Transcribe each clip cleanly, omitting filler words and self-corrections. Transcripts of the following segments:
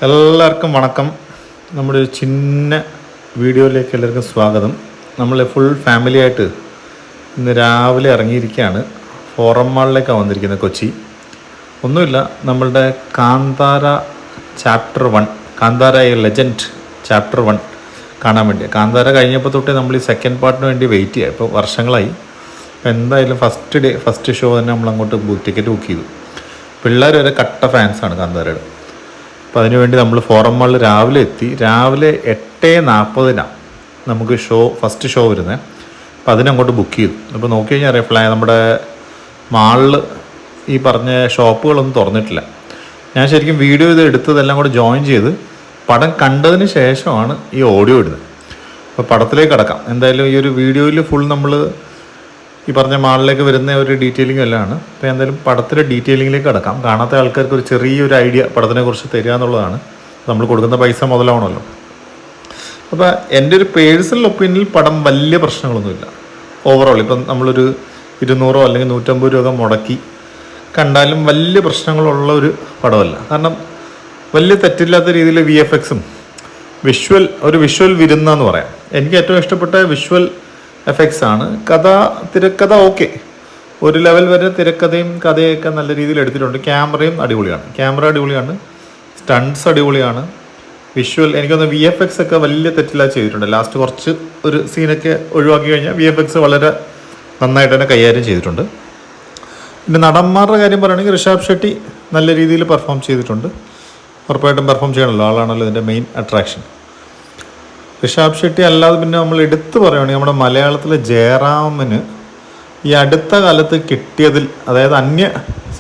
എല്ലാവർക്കും വണക്കം. നമ്മുടെ ഒരു ചിന്ന വീഡിയോയിലേക്ക് എല്ലാവർക്കും സ്വാഗതം. നമ്മൾ ഫുൾ ഫാമിലി ആയിട്ട് ഇന്ന് രാവിലെ ഇറങ്ങിയിരിക്കുകയാണ്. ഫോറം മാളിലേക്കാണ് വന്നിരിക്കുന്നത്, കൊച്ചി. ഒന്നുമില്ല, നമ്മളുടെ Kantara chapter 1, Kantara A legend chapter 1 കാണാൻ വേണ്ടി. കാന്താര കഴിഞ്ഞപ്പോൾ തൊട്ടേ നമ്മൾ ഈ സെക്കൻഡ് പാർട്ടിന് വേണ്ടി വെയിറ്റ് ചെയ്യുക. ഇപ്പോൾ വർഷങ്ങളായി. അപ്പോൾ എന്തായാലും ഫസ്റ്റ് ഷോ തന്നെ നമ്മൾ അങ്ങോട്ട് ടിക്കറ്റ് ബുക്ക് ചെയ്തു. പിള്ളേർ വരെ കട്ട ഫാൻസാണ് കാന്താരയുടെ. അപ്പോൾ അതിനുവേണ്ടി നമ്മൾ ഫോറം മാളിൽ രാവിലെ എത്തി. രാവിലെ 8:40 നമുക്ക് ഫസ്റ്റ് ഷോ വരുന്നത്. അപ്പോൾ അതിനങ്ങോട്ട് ബുക്ക് ചെയ്തു. അപ്പോൾ നോക്കി കഴിഞ്ഞാൽ അറിയാം, നമ്മുടെ മാളിൽ ഈ പറഞ്ഞ ഷോപ്പുകളൊന്നും തുറന്നിട്ടില്ല. ഞാൻ ശരിക്കും വീഡിയോ ഇത് എടുത്തതെല്ലാം കൂടെ ജോയിൻ ചെയ്ത് പടം കണ്ടതിന് ശേഷമാണ് ഈ ഓഡിയോ ഇടുന്നത്. അപ്പോൾ പടത്തിലേക്ക് കിടക്കാം. എന്തായാലും ഈ ഒരു വീഡിയോയിൽ ഫുൾ നമ്മൾ ഈ പറഞ്ഞ മാളിലേക്ക് വരുന്ന ഒരു ഡീറ്റെയിലിംഗ് എല്ലാമാണ്. അപ്പോൾ എന്തായാലും പടത്തിൻ്റെ ഡീറ്റെയിലിങ്ങിലേക്ക് കിടക്കാം. കാണാത്ത ആൾക്കാർക്ക് ഒരു ചെറിയൊരു ഐഡിയ പടത്തിനെക്കുറിച്ച് തരിക എന്നുള്ളതാണ്. നമ്മൾ കൊടുക്കുന്ന പൈസ മുതലാവണമല്ലോ. അപ്പോൾ എൻ്റെ ഒരു പേഴ്സണൽ ഒപ്പീനിയനിൽ പടം വലിയ പ്രശ്നങ്ങളൊന്നുമില്ല. ഓവറോൾ ഇപ്പം നമ്മളൊരു 200 അല്ലെങ്കിൽ 150 രൂപ മുടക്കി കണ്ടാലും വലിയ പ്രശ്നങ്ങളുള്ള ഒരു പടമല്ല. കാരണം വലിയ തെറ്റില്ലാത്ത രീതിയിൽ VFXും വിഷ്വൽ വിരുന്നെന്ന് പറയാം. എനിക്ക് ഏറ്റവും ഇഷ്ടപ്പെട്ട വിഷ്വൽ എഫക്ട്സ് ആണ്. തിരക്കഥ ഓക്കെ, ഒരു ലെവൽ വരെ തിരക്കഥയും കഥയൊക്കെ നല്ല രീതിയിൽ എടുത്തിട്ടുണ്ട്. ക്യാമറയും അടിപൊളിയാണ്, സ്റ്റണ്ട്സ് അടിപൊളിയാണ്. വിഷ്വൽ എനിക്കൊന്ന് VFX ഒക്കെ വലിയ തെറ്റില്ലാതെ ചെയ്തിട്ടുണ്ട്. ലാസ്റ്റ് കുറച്ച് ഒരു സീനൊക്കെ ഒഴിവാക്കി കഴിഞ്ഞാൽ VFX വളരെ നന്നായിട്ട് തന്നെ കൈകാര്യം ചെയ്തിട്ടുണ്ട്. പിന്നെ നടന്മാരുടെ കാര്യം പറയുകയാണെങ്കിൽ ഋഷഭ് ഷെട്ടി നല്ല രീതിയിൽ പെർഫോം ചെയ്തിട്ടുണ്ട്. ഉറപ്പായിട്ടും പെർഫോം ചെയ്യണമല്ലോ, ആളാണല്ലോ ഇതിൻ്റെ മെയിൻ അട്രാക്ഷൻ. ഋഷഭ് ഷെട്ടി അല്ലാതെ പിന്നെ നമ്മൾ എടുത്തു പറയുകയാണെങ്കിൽ നമ്മുടെ മലയാളത്തിലെ ജയറാമിന് ഈ അടുത്ത കാലത്ത് കിട്ടിയതിൽ, അതായത് അന്യ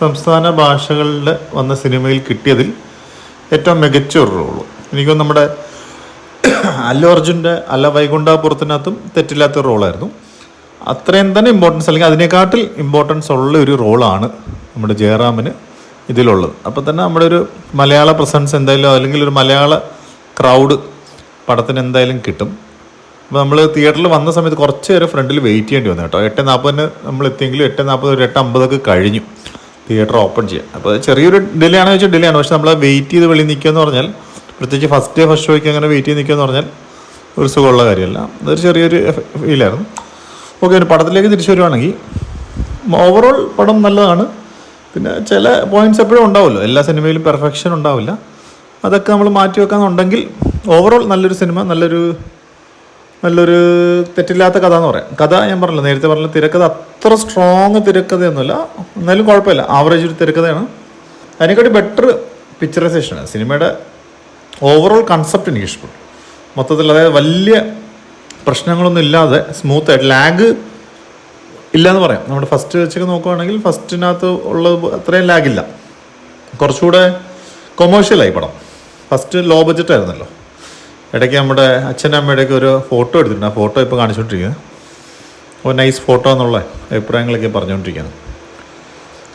സംസ്ഥാന ഭാഷകളിൽ വന്ന സിനിമയിൽ കിട്ടിയതിൽ ഏറ്റവും മികച്ച ഒരു റോള് എനിക്കൊന്ന് നമ്മുടെ അല്ലു അർജുൻ്റെ അല്ല വൈകുണ്ഠാപുരത്തിനകത്തും തെറ്റില്ലാത്തൊരു റോളായിരുന്നു. അത്രയും തന്നെ ഇമ്പോർട്ടൻസ്, അല്ലെങ്കിൽ അതിനേക്കാട്ടിൽ ഇമ്പോർട്ടൻസ് ഉള്ള ഒരു റോളാണ് നമ്മുടെ ജയറാമിന് ഇതിലുള്ളത്. അപ്പോൾ തന്നെ നമ്മുടെ ഒരു മലയാള പ്രസൻസ് എന്തായാലും, അല്ലെങ്കിൽ ഒരു മലയാള ക്രൗഡ് പടത്തിന് എന്തായാലും കിട്ടും. അപ്പോൾ നമ്മൾ തിയേറ്ററിൽ വന്ന സമയത്ത് കുറച്ച് നേരം ഫ്രണ്ടിൽ വെയിറ്റ് ചെയ്യേണ്ടി വന്നു കേട്ടോ. 8:40 നമ്മൾ എത്തിയെങ്കിലും 8:40 ഒരു 8:50 കഴിഞ്ഞു തിയേറ്റർ ഓപ്പൺ ചെയ്യാൻ. അപ്പോൾ ചെറിയൊരു ഡിലേ ആണെന്ന് വെച്ചാൽ ഡിലേ ആണ്. പക്ഷെ നമ്മൾ വെയിറ്റ് ചെയ്ത് വെളിയിൽ നിൽക്കുക എന്ന് പറഞ്ഞാൽ, പ്രത്യേകിച്ച് ഫസ്റ്റ് ഷോയ്ക്ക് അങ്ങനെ വെയിറ്റ് ചെയ്ത് നിൽക്കുക എന്ന് പറഞ്ഞാൽ ഒരു സുഖമുള്ള കാര്യമല്ല. അതൊരു ചെറിയൊരു ഫീലായിരുന്നു. ഓക്കെ, ഒരു പടത്തിലേക്ക് തിരിച്ചു വരുവാണെങ്കിൽ ഓവറോൾ പടം നല്ലതാണ്. പിന്നെ ചില പോയിന്റ്സ് എപ്പോഴും ഉണ്ടാവുമല്ലോ, എല്ലാ സിനിമയിലും പെർഫെക്ഷൻ ഉണ്ടാവില്ല. അതൊക്കെ നമ്മൾ മാറ്റി വെക്കാന്നുണ്ടെങ്കിൽ ഓവറോൾ നല്ലൊരു സിനിമ, നല്ലൊരു തെറ്റില്ലാത്ത കഥ എന്ന് പറയാം. കഥ ഞാൻ പറഞ്ഞല്ലോ, നേരത്തെ പറഞ്ഞ തിരക്കഥ അത്ര സ്ട്രോങ് തിരക്കഥയൊന്നുമില്ല, എന്നാലും കുഴപ്പമില്ല, ആവറേജ് ഒരു തിരക്കഥയാണ്. അതിനെക്കാട്ടി ബെറ്റർ പിക്ചറൈസേഷനാണ്. സിനിമയുടെ ഓവറോൾ കൺസെപ്റ്റ് എനിക്ക് ഇഷ്ടപ്പെട്ടു മൊത്തത്തിൽ. അതായത് വലിയ പ്രശ്നങ്ങളൊന്നും ഇല്ലാതെ സ്മൂത്തായിട്ട്, ലാഗ് ഇല്ലയെന്ന് പറയാം. നമ്മുടെ ഫസ്റ്റ് വെച്ചൊക്കെ നോക്കുകയാണെങ്കിൽ ഫസ്റ്റിനകത്ത് ഉള്ളത് അത്രയും ലാഗില്ല. കുറച്ചുകൂടെ കൊമേഴ്ഷ്യലായി പടം. ഫസ്റ്റ് ലോ ബഡ്ജറ്റ് ആയിരുന്നല്ലോ. ഇടയ്ക്ക് നമ്മുടെ അച്ഛൻ്റെ അമ്മയുടെയൊക്കെ ഒരു ഫോട്ടോ എടുത്തിട്ടുണ്ട്. ആ ഫോട്ടോ ഇപ്പോൾ കാണിച്ചുകൊണ്ടിരിക്കുന്നത് ഒരു നൈസ് ഫോട്ടോ എന്നുള്ള അഭിപ്രായങ്ങളൊക്കെ പറഞ്ഞുകൊണ്ടിരിക്കുന്നത്.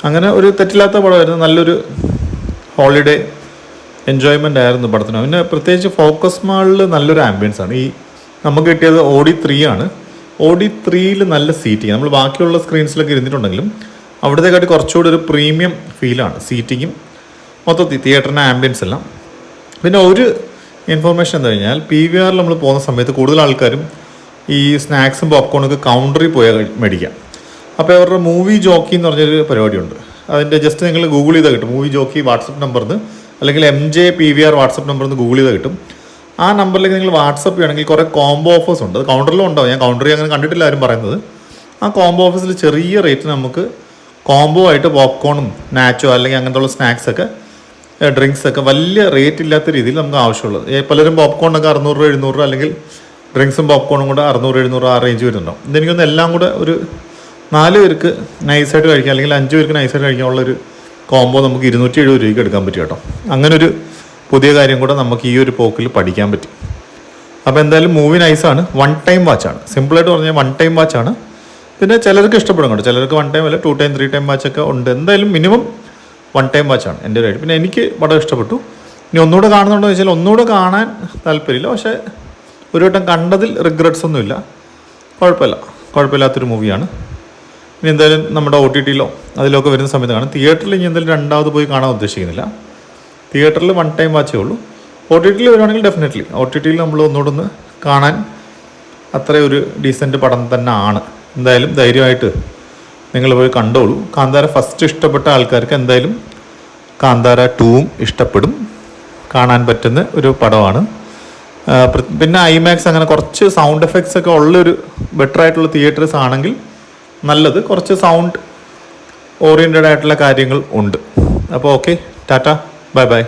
അങ്ങനെ ഒരു തെറ്റില്ലാത്ത പടമായിരുന്നു. നല്ലൊരു ഹോളിഡേ എൻജോയ്മെൻ്റ് ആയിരുന്നു പടത്തിന്. പിന്നെ പ്രത്യേകിച്ച് ഫോക്കസ് മാളിൽ നല്ലൊരു ആംബിയൻസ് ആണ്. ഈ നമുക്ക് കിട്ടിയത് Audi 3 ആണ്. Audi 3യിൽ നല്ല സീറ്റിങ്. നമ്മൾ ബാക്കിയുള്ള സ്ക്രീൻസിലൊക്കെ ഇരുന്നിട്ടുണ്ടെങ്കിലും അവിടത്തെക്കാട്ടി കുറച്ചുകൂടി ഒരു പ്രീമിയം ഫീലാണ് സീറ്റിങ്ങും മൊത്തത്തിൽ തിയേറ്ററിൻ്റെ ആംബിയൻസ് എല്ലാം. പിന്നെ ഒരു ഇൻഫർമേഷൻ എന്താ കഴിഞ്ഞാൽ, PVRൽ നമ്മൾ പോകുന്ന സമയത്ത് കൂടുതൽ ആൾക്കാരും ഈ സ്നാക്സും പോപ്കോണൊക്കെ കൗണ്ടറിൽ പോയാൽ മേടിക്കാം. അപ്പോൾ അവരുടെ മൂവി ജോക്കി എന്ന് പറഞ്ഞൊരു പരിപാടിയുണ്ട്. അതിൻ്റെ ജസ്റ്റ് നിങ്ങൾ ഗൂഗിൾ ചെയ്താൽ കിട്ടും. മൂവി ജോക്കി വാട്സപ്പ് നമ്പറിന്ന്, അല്ലെങ്കിൽ MJ PVR വാട്സപ്പ് നമ്പറിന്ന് ഗൂഗിൾ ചെയ്താൽ കിട്ടും. ആ നമ്പറിലേക്ക് നിങ്ങൾ വാട്സപ്പ് ചെയ്യണമെങ്കിൽ കുറേ കോംബോ ഓഫേഴ്സ് ഉണ്ട്. അത് കൗണ്ടറിലും ഉണ്ടാവും. ഞാൻ കൗണ്ടറിൽ അങ്ങനെ കണ്ടിട്ടില്ല ആരും പറയുന്നത്. ആ കോംബോ ഓഫേഴ്സിൽ ചെറിയ റേറ്റിന് നമുക്ക് കോംബോ ആയിട്ട് പോപ്കോണും നാച്ചോ അല്ലെങ്കിൽ അങ്ങനത്തെ സ്നാക്സൊക്കെ, ഡ്രിങ്ക്സൊക്കെ വലിയ റേറ്റ് ഇല്ലാത്ത രീതിയിൽ നമുക്ക് ആവശ്യമുള്ളത്. പലരും പോപ്കോണൊക്കെ 600 രൂപ 700 രൂപ, അല്ലെങ്കിൽ ഡ്രിങ്ക്സും പോപ്കോണും കൂടെ 600 700 ആ റേഞ്ച് വരുന്നുണ്ടാവും. ഇതെനിക്കൊന്ന് എല്ലാം കൂടെ ഒരു 4 പേർക്ക് നൈസായിട്ട് കഴിക്കാം, അല്ലെങ്കിൽ 5 പേർക്ക് നൈസായിട്ട് കഴിക്കാനുള്ളൊരു കോംബോ നമുക്ക് 270 രൂപയ്ക്ക് എടുക്കാൻ പറ്റും കേട്ടോ. അങ്ങനൊരു പുതിയ കാര്യം കൂടെ നമുക്ക് ഈ ഒരു പോക്കിൽ പഠിക്കാൻ പറ്റും. അപ്പോൾ എന്തായാലും മൂവി നൈസാണ്. 1 ടൈം വാച്ചാണ്. സിമ്പിളായിട്ട് പറഞ്ഞാൽ 1 ടൈം വാച്ചാണ്. പിന്നെ ചിലർക്ക് ഇഷ്ടപ്പെടും കേട്ടോ. ചിലർക്ക് 1 ടൈം അല്ല 2 ടൈം 3 ടൈം വാച്ചൊക്കെ ഉണ്ട്. എന്തായാലും മിനിമം 1 ടൈം വാച്ചാണ് എൻ്റെ ഒരു ഐഡിയ. പിന്നെ എനിക്ക് പടം ഇഷ്ടപ്പെട്ടു. ഇനി ഒന്നുകൂടെ കാണുന്നുണ്ടോ എന്ന് വെച്ചാൽ ഒന്നുകൂടെ കാണാൻ താല്പര്യമില്ല. പക്ഷേ ഒരു വട്ടം കണ്ടതിൽ റിഗ്രറ്റ്സ് ഒന്നുമില്ല. കുഴപ്പമില്ലാത്തൊരു മൂവിയാണ്. ഇനി എന്തായാലും നമ്മുടെ OTTയിലോ അതിലൊക്കെ വരുന്ന സമയത്ത് കാണും. തിയേറ്ററിൽ ഇനി എന്തായാലും രണ്ടാമത് പോയി കാണാൻ ഉദ്ദേശിക്കുന്നില്ല. തിയേറ്ററിൽ 1 ടൈം വാച്ചേ ഉള്ളൂ. OTT വരുവാണെങ്കിൽ ഡെഫിനറ്റ്ലി OTT നമ്മൾ ഒന്നുകൂടെ കാണാൻ അത്ര ഒരു ഡീസൻറ്റ് പടം തന്നെ ആണ്. എന്തായാലും ധൈര്യമായിട്ട് നിങ്ങൾ പോയി കണ്ടോളൂ. കാന്താര ഫസ്റ്റ് ഇഷ്ടപ്പെട്ട ആൾക്കാർക്ക് എന്തായാലും കാന്താര 2ഉം ഇഷ്ടപ്പെടും. കാണാൻ പറ്റുന്ന ഒരു പടമാണ്. പിന്നെ ഐമാക്സ് അങ്ങനെ കുറച്ച് സൗണ്ട് എഫക്ട്സ് ഒക്കെ ഉള്ളൊരു ബെറ്റർ ആയിട്ടുള്ള തിയേറ്റേഴ്സ് ആണെങ്കിൽ നല്ലത്. കുറച്ച് സൗണ്ട് ഓറിയൻറ്റഡ് ആയിട്ടുള്ള കാര്യങ്ങൾ ഉണ്ട്. അപ്പോൾ ഓക്കെ, ടാറ്റ, ബൈ ബൈ.